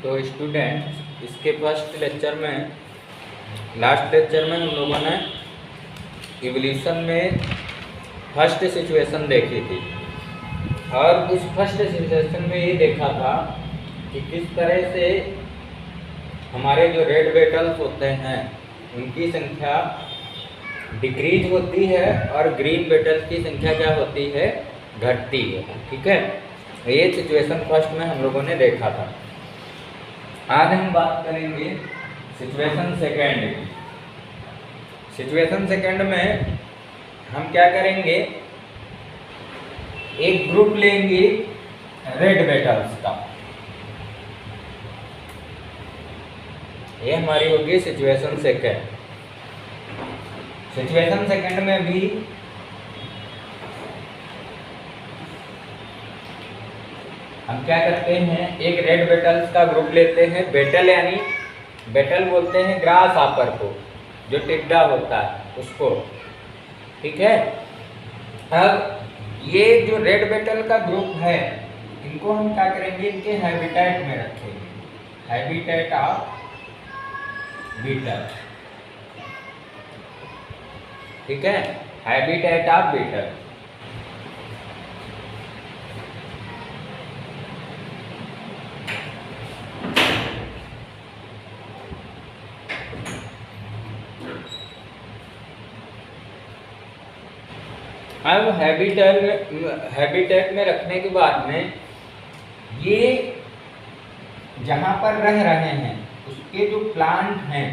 तो स्टूडेंट्स, इसके first lecture में, लास्ट लेक्चर में हम लोगों ने इवोल्यूशन में फर्स्ट सिचुएशन देखी थी और उस फर्स्ट सिचुएशन में ये देखा था कि किस तरह से हमारे जो रेड बेटल्स होते हैं उनकी संख्या डिक्रीज होती है और ग्रीन बेटल्स की संख्या क्या होती है, घटती है। ठीक है, ये सिचुएशन फर्स्ट में हम लोगों ने देखा था। आज हम बात करेंगे सिचुएशन सेकेंड की। सिचुएशन सेकेंड में हम क्या करेंगे, एक ग्रुप लेंगे रेड बेटल्स का। ये हमारी होगी सिचुएशन सेकेंड। सिचुएशन सेकेंड में भी हम क्या करते हैं, एक रेड बेटल्स का ग्रुप लेते हैं। बेटल यानी बेटल बोलते हैं ग्रास आपर को, जो टिड्डा होता है उसको। ठीक है, अब ये जो रेड बेटल का ग्रुप है, इनको हम क्या करेंगे, इनके हैबिटेट में रखेंगे, हैबिटेट ऑफ बीटल। ठीक है, हैबिटेट ऑफ बीटल। अब हैबिटेट में रखने के बाद में ये जहाँ पर रह रहे हैं उसके जो प्लांट हैं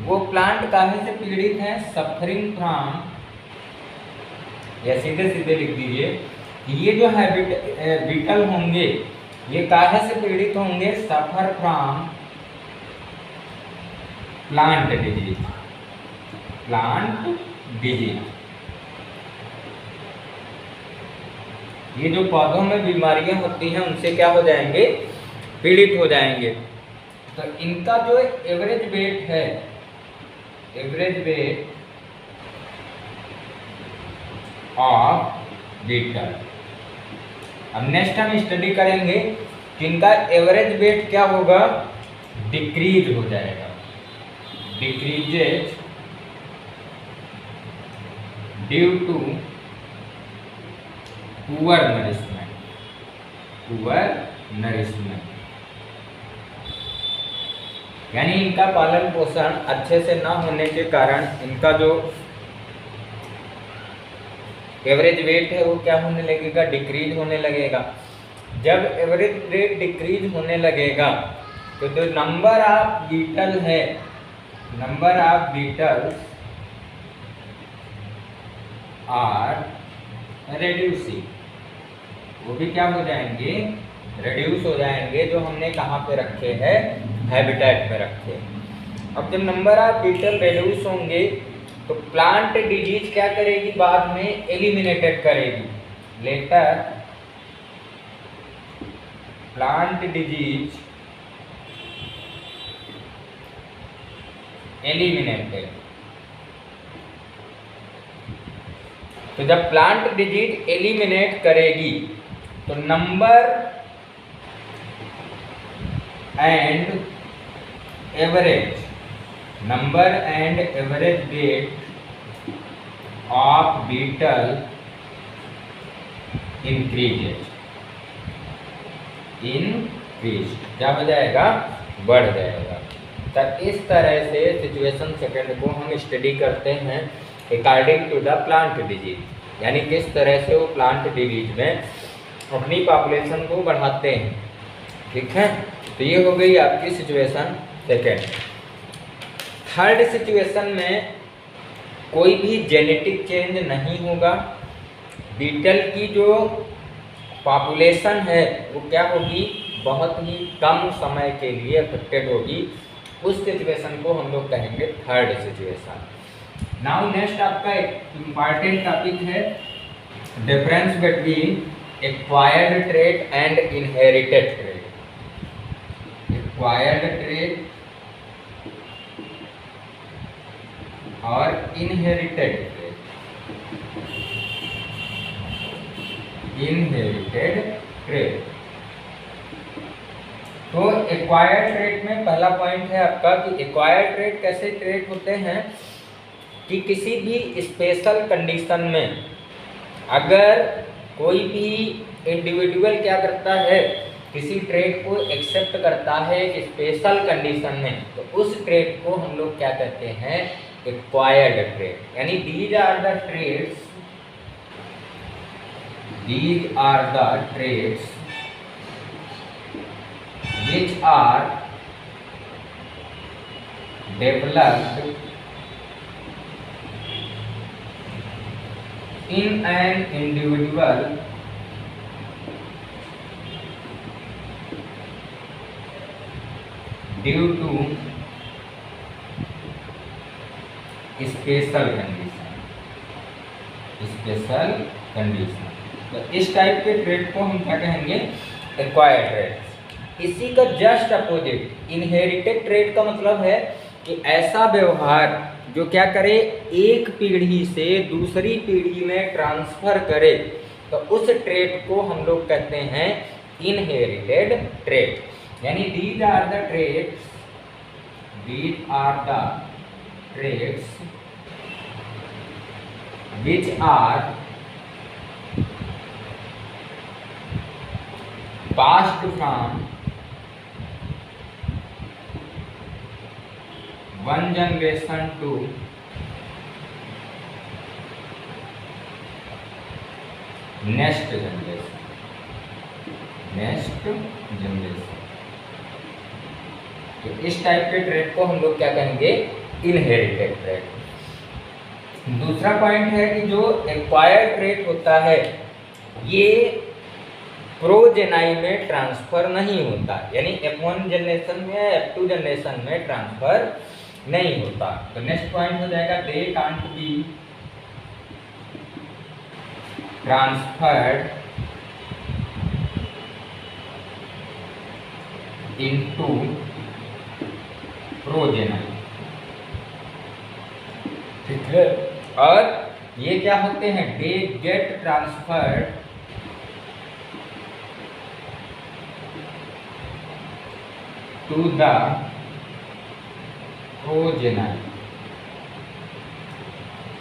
वो प्लांट काहे से पीड़ित हैं, सफरिंग फ्रॉम, या सीधे सीधे लिख दीजिए कि ये जो बीटल होंगे ये काहे से पीड़ित होंगे, suffer from plant disease, plant disease. ये जो पौधों में बीमारियां होती हैं उनसे क्या हो जाएंगे, पीड़ित हो जाएंगे। तो इनका जो एवरेज वेट है, एवरेज वेट ऑफ बीटल, अब नेक्स्ट हम स्टडी करेंगे कि इनका एवरेज वेट क्या होगा, डिक्रीज हो जाएगा, decreases due to poor nourishment, poor nourishment, यानी इनका पालन पोषण अच्छे से ना होने के कारण इनका जो एवरेज वेट है वो क्या होने लगेगा, डिक्रीज होने लगेगा। जब एवरेज वेट डिक्रीज होने लगेगा तो जो नंबर ऑफ बीटल है, number of beetles are reducing, वो भी क्या हो जाएंगे, रेड्यूस हो जाएंगे, जो हमने कहाँ पे रखे हैं, हैबिटेट में रखे। अब जब नंबर ऑफ बीटल रेड्यूस होंगे तो प्लांट डिजीज क्या करेगी, बाद में एलिमिनेटेड करेगी, लेटर प्लांट डिजीज एलिमिनेटेड। तो जब प्लांट डिजीज एलिमिनेट करेगी तो number and average weight of beetle increase, क्या हो जाएगा, बढ़ जाएगा। तो इस तरह से सिचुएशन सेकंड को हम स्टडी करते हैं according to the plant disease, यानी किस तरह से वो प्लांट डिजीज में अपनी पॉपुलेशन को बढ़ाते हैं। ठीक है, तो ये हो गई आपकी सिचुएशन सेकेंड। थर्ड सिचुएशन में कोई भी जेनेटिक चेंज नहीं होगा, बीटल की जो पॉपुलेशन है वो क्या होगी, बहुत ही कम समय के लिए अफेक्टेड होगी। उस सिचुएशन को हम लोग कहेंगे थर्ड सिचुएशन। नाउ नेक्स्ट आपका एक इम्पॉर्टेंट टॉपिक है difference between acquired trait and inherited trait. Acquired trait और इनहेरिटेड ट्रेट। इनहेरिटेड ट्रेट तो एक्वायर्ड ट्रेट में पहला पॉइंट है आपका कि एक्वायर्ड ट्रेट कैसे ट्रेट होते हैं कि किसी भी स्पेशल कंडीशन में अगर कोई भी इंडिविजुअल क्या करता है, किसी ट्रेट को एक्सेप्ट करता है स्पेशल कंडीशन में, तो उस ट्रेट को हम लोग क्या कहते हैं, एक्वायर्ड ट्रेट। यानी these are the traits which are developed in an individual due to special condition. तो इस टाइप के ट्रेड को हम क्या कहेंगे, एक्वायर्ड ट्रेड। इसी का जस्ट अपोजिट इनहेरिटेड ट्रेड का मतलब है कि ऐसा व्यवहार जो क्या करे, एक पीढ़ी से दूसरी पीढ़ी में ट्रांसफर करे, तो उस ट्रेड को हम लोग कहते हैं इनहेरिटेड ट्रेड। यानी these are the traits which are passed from one generation to next generation। तो इस टाइप के ट्रेड को हम लोग क्या कहेंगे, इनहेरिटेड ट्रेड। दूसरा पॉइंट है कि जो एक्वायर्ड ट्रेड होता है ये प्रोजेनाई में ट्रांसफर नहीं होता, यानी F1 जनरेशन में या F2 जनरेशन में ट्रांसफर नहीं होता। तो नेक्स्ट पॉइंट हो जाएगा they can't be transferred into progeny. ठीक है, और ये क्या होते हैं, they get transferred to the progeny,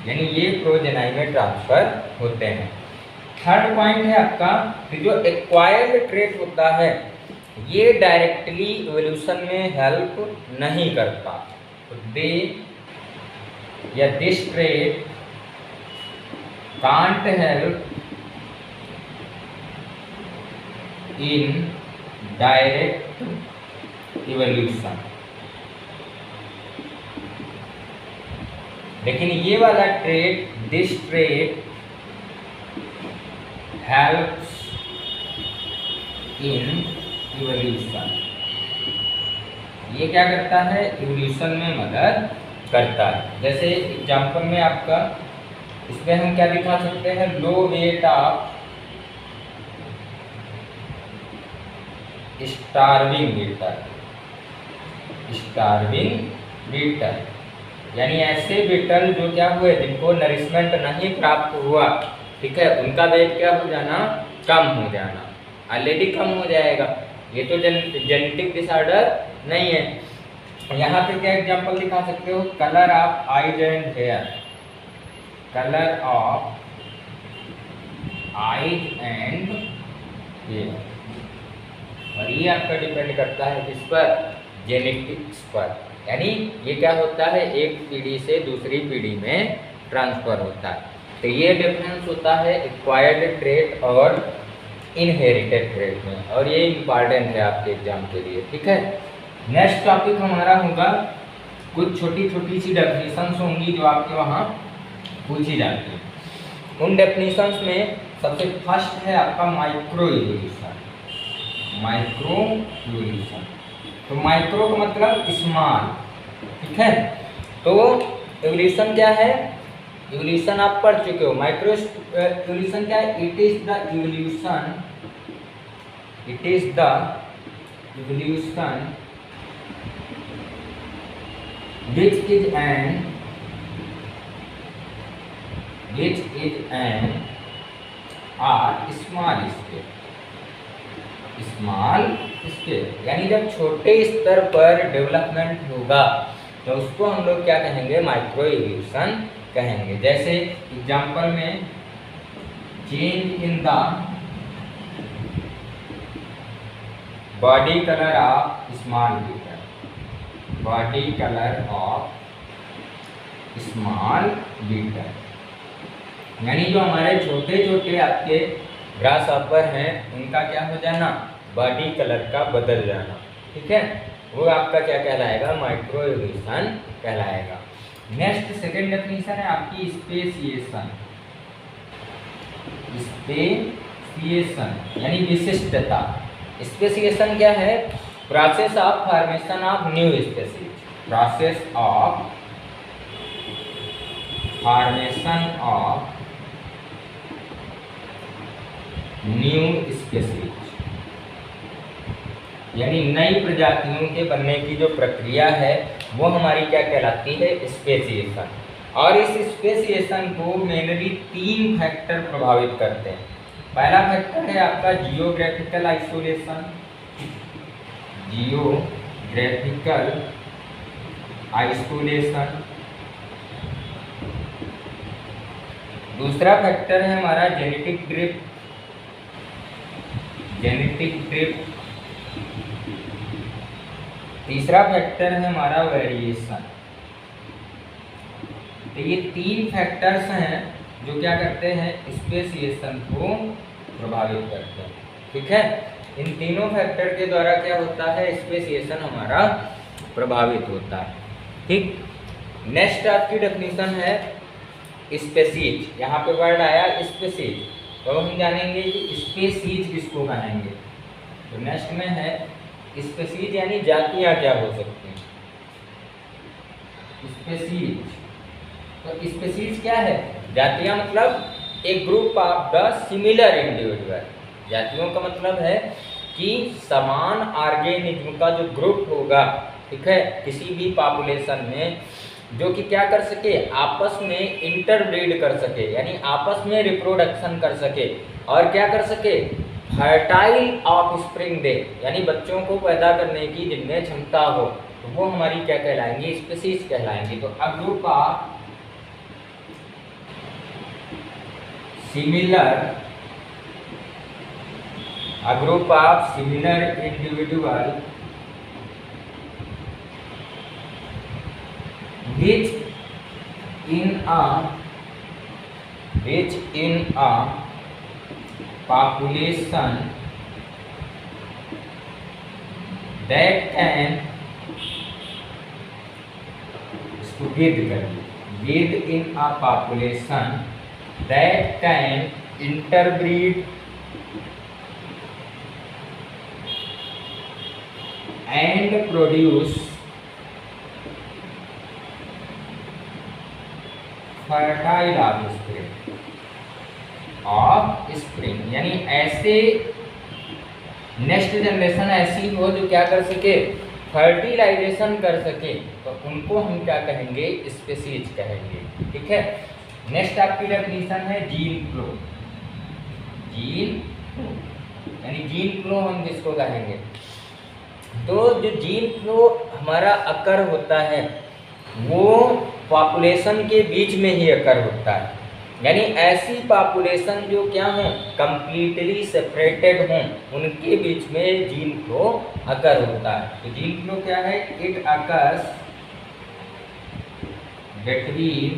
यानी ये प्रोजेनाई में ट्रांसफर होते हैं। थर्ड पॉइंट है आपका कि जो एक्वायर्ड ट्रेट होता है ये डायरेक्टली इवोल्यूशन में हेल्प नहीं करता। तो दे या this trait can't help in direct evolution. लेकिन ये वाला trait, this trait helps in evolution, ये क्या करता है, इवोल्यूशन में मदद करता है। जैसे एग्जांपल में आपका इसमें हम क्या दिखा सकते हैं, लो वेट ऑफ स्टार्विंग बीटल, यानी ऐसे बीटल जो क्या हुए, जिनको नरिशमेंट नहीं प्राप्त हुआ, ठीक है, उनका वेट क्या हो जाना, कम हो जाना, ऑलरेडी कम हो जाएगा। ये तो जेनेटिक डिसऑर्डर नहीं है। यहाँ पे क्या एग्जांपल दिखा सकते हो, colour of eyes and hair, colour of eyes and hair, और ये आपका डिपेंड करता है किस पर, जेनेटिक्स पर। यानी ये क्या होता है, एक पीढ़ी से दूसरी पीढ़ी में ट्रांसफर होता है। तो ये डिफरेंस होता है एक्वायर्ड ट्रेट और इनहेरिटेड ट्रेट में, और ये इम्पॉर्टेंट है आपके एग्जाम के लिए। ठीक है, नेक्स्ट टॉपिक हमारा होगा, कुछ छोटी छोटी सी डेफिनेशंस होंगी जो आपके वहाँ पूछी जाती है। उन डेफिनेशंस में सबसे फर्स्ट है आपका माइक्रो इवोल्यूशन। माइक्रो इवोल्यूशन, तो माइक्रो का मतलब स्मॉल, ठीक है। तो इवोल्यूशन क्या है, इवोल्यूशन आप पढ़ चुके हो। माइक्रो इवोल्यूशन क्या है, it is the evolution which is an or small scale, small scale, यानी जब छोटे स्तर पर डेवलपमेंट होगा तो उसको हम लोग क्या कहेंगे, माइक्रो इवोल्यूशन कहेंगे। जैसे एग्जांपल में change in the body colour of small beetle, body colour of small beetle, यानी जो हमारे छोटे छोटे आपके ग्रास हॉपर हैं उनका क्या हो जाना, बॉडी कलर का बदल जाना, ठीक है, वो आपका क्या कहलाएगा, माइक्रो इवोल्यूशन कहलाएगा। नेक्स्ट सेकेंड डेफिनेशन है आपकी स्पेसिएशन, स्पेसिएशन यानी विशिष्टता। स्पेसिएशन क्या है, process of formation of new species, process of formation of new species, यानी नई प्रजातियों के बनने की जो प्रक्रिया है वो हमारी क्या कहलाती है, स्पेसिएशन। और इस स्पेसिएशन को मेनली 3 फैक्टर प्रभावित करते हैं। पहला फैक्टर है आपका जियोग्राफिकल आइसोलेशन, जियोग्राफिकल आइसोलेशन। दूसरा फैक्टर है हमारा जेनेटिक ड्रिफ्ट, जेनेटिक ड्रिफ्ट। तीसरा फैक्टर है हमारा वेरिएशन। तो ये 3 फैक्टर्स हैं जो क्या करते हैं, स्पेसिएशन को प्रभावित करते हैं, ठीक है। इन तीनों फैक्टर के द्वारा क्या होता है, स्पेसिएशन हमारा प्रभावित होता है, ठीक। नेक्स्ट आपकी डेफिनेशन है स्पेसीज, यहाँ पे वर्ड आया स्पेसीज, तो हम जानेंगे कि स्पेसीज किसको कहेंगे। तो नेक्स्ट में है स्पेसीज यानी जातियाँ क्या हो सकती हैं, स्पेसीज। तो स्पेसीज क्या है, जातियाँ मतलब एक group of the similar individual. जातियों का मतलब है कि समान ऑर्गेनिज्म का जो ग्रुप होगा, ठीक है, किसी भी पॉपुलेशन में, जो कि क्या कर सके, आपस में इंटरब्रीड कर सके, यानी आपस में रिप्रोडक्शन कर सके, और क्या कर सके, फर्टाइल ऑफ स्प्रिंग दे, यानी बच्चों को पैदा करने की जिनमें क्षमता हो, तो वो हमारी क्या कहलाएंगी, स्पीशीज कहलाएंगी। तो a group of similar, a group of similar individual which in a population that can, इसको with करिए, with in a population that can interbreed and produce fertile offspring, यानी ऐसे नेक्स्ट जनरेशन ऐसी हो जो क्या कर सके, फर्टिलाइजेशन कर सके, तो उनको हम क्या कहेंगे, स्पीशीज कहेंगे, ठीक है। नेक्स्ट आपकी डेफिनेशन है जीन फ्लो, जीन फ्लो यानी जीन फ्लो हम किसको कहेंगे, तो जो जीन फ्लो हमारा अकर होता है वो पॉपुलेशन के बीच में ही अकर होता है, यानी ऐसी पॉपुलेशन जो क्या हों, कंप्लीटली सेपरेटेड हों, उनके बीच में जीन फ्लो अकर होता है। तो जीन फ्लो क्या है, it occurs between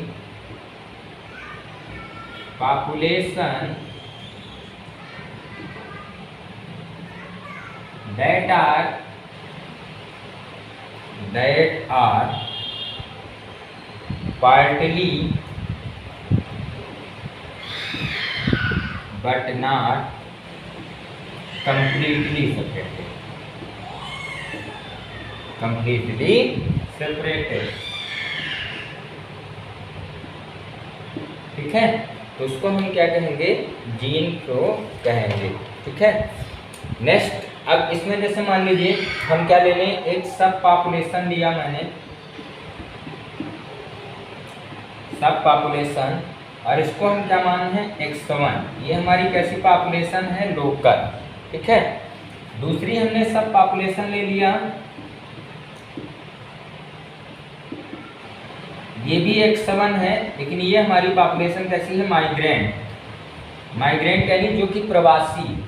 population that are partly but not completely separated, completely separated, ठीक है। तो उसको हम क्या कहेंगे, जीन फ्लो कहेंगे, ठीक है। नेक्स्ट, अब इसमें जैसे मान लीजिए हम क्या ले लें, एक सब पॉपुलेशन लिया मैंने, सब पॉपुलेशन, और इसको हम क्या मान है, x1, ये हमारी कैसी पॉपुलेशन है, लोकल, ठीक है। दूसरी हमने सब पॉपुलेशन ले लिया, ये भी एक 7 है, लेकिन ये हमारी पॉपुलेशन कैसी है, माइग्रेंट यानी जो कि प्रवासी।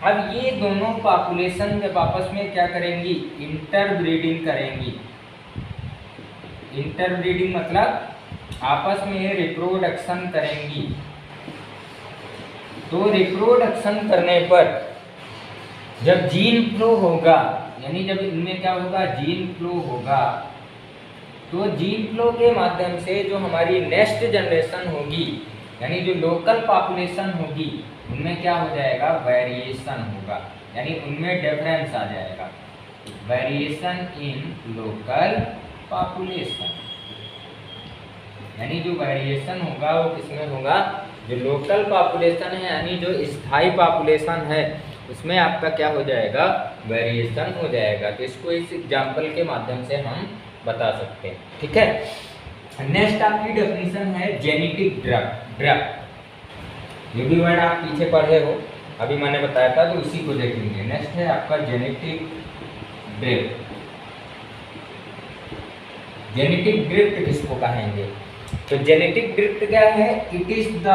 अब ये दोनों पॉपुलेशन जब आपस में क्या करेंगी, इंटरब्रीडिंग करेंगी। इंटरब्रीडिंग मतलब आपस में रिप्रोडक्शन करेंगी। तो रिप्रोडक्शन करने पर जब जीन फ्लो होगा, यानी जब इनमें क्या होगा, जीन फ्लो होगा, तो जीन फ्लो के माध्यम से जो हमारी नेक्स्ट जनरेशन होगी, यानी जो लोकल पॉपुलेशन होगी, उनमें क्या हो जाएगा, वेरिएशन होगा, यानी उनमें डिफरेंस आ जाएगा। वेरिएशन इन लोकल पॉपुलेशन, यानी जो वेरिएशन होगा वो किसमें होगा, जो लोकल पॉपुलेशन है, यानी जो स्थायी पॉपुलेशन है, उसमें आपका क्या हो जाएगा, वेरिएशन हो जाएगा। तो इसको इस एग्जाम्पल के माध्यम से हम बता सकते हैं। ठीक है, नेक्स्ट आपकी डेफिनेशन है जेनेटिक ड्रिफ्ट। ये भी वर्ड आप पीछे पढ़े हो, अभी मैंने बताया था, तो उसी को देखेंगे। नेक्स्ट है आपका जेनेटिक ड्रिफ्ट। जेनेटिक ड्रिफ्ट किसको कहेंगे, तो जेनेटिक ड्रिफ्ट क्या है, it is the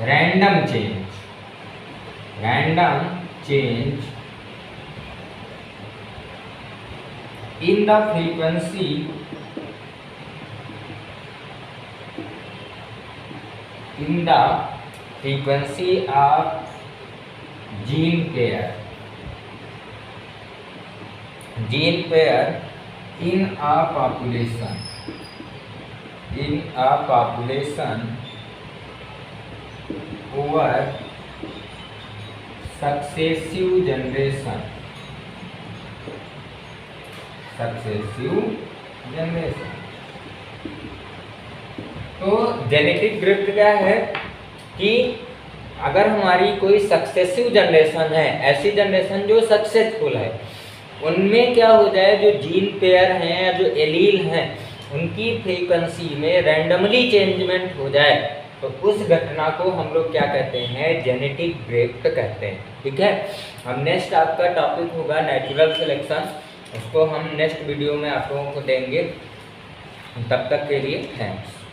random change in the frequency of gene pair in a population over successive generation। तो जेनेटिक ड्रिफ्ट क्या है कि अगर हमारी कोई सक्सेसिव जनरेशन है, ऐसी जनरेशन जो सक्सेसफुल है, उनमें क्या हो जाए, जो जीन पेयर हैं या जो एलील हैं, उनकी फ्रीक्वेंसी में रैंडमली चेंजमेंट हो जाए, तो उस घटना को हम लोग क्या कहते हैं, जेनेटिक ड्रिफ्ट कहते हैं। ठीक है, अब नेक्स्ट आपका टॉपिक होगा नेचुरल सिलेक्शन, उसको हम नेक्स्ट वीडियो में आप लोगों को देंगे। तब तक के लिए थैंक्स।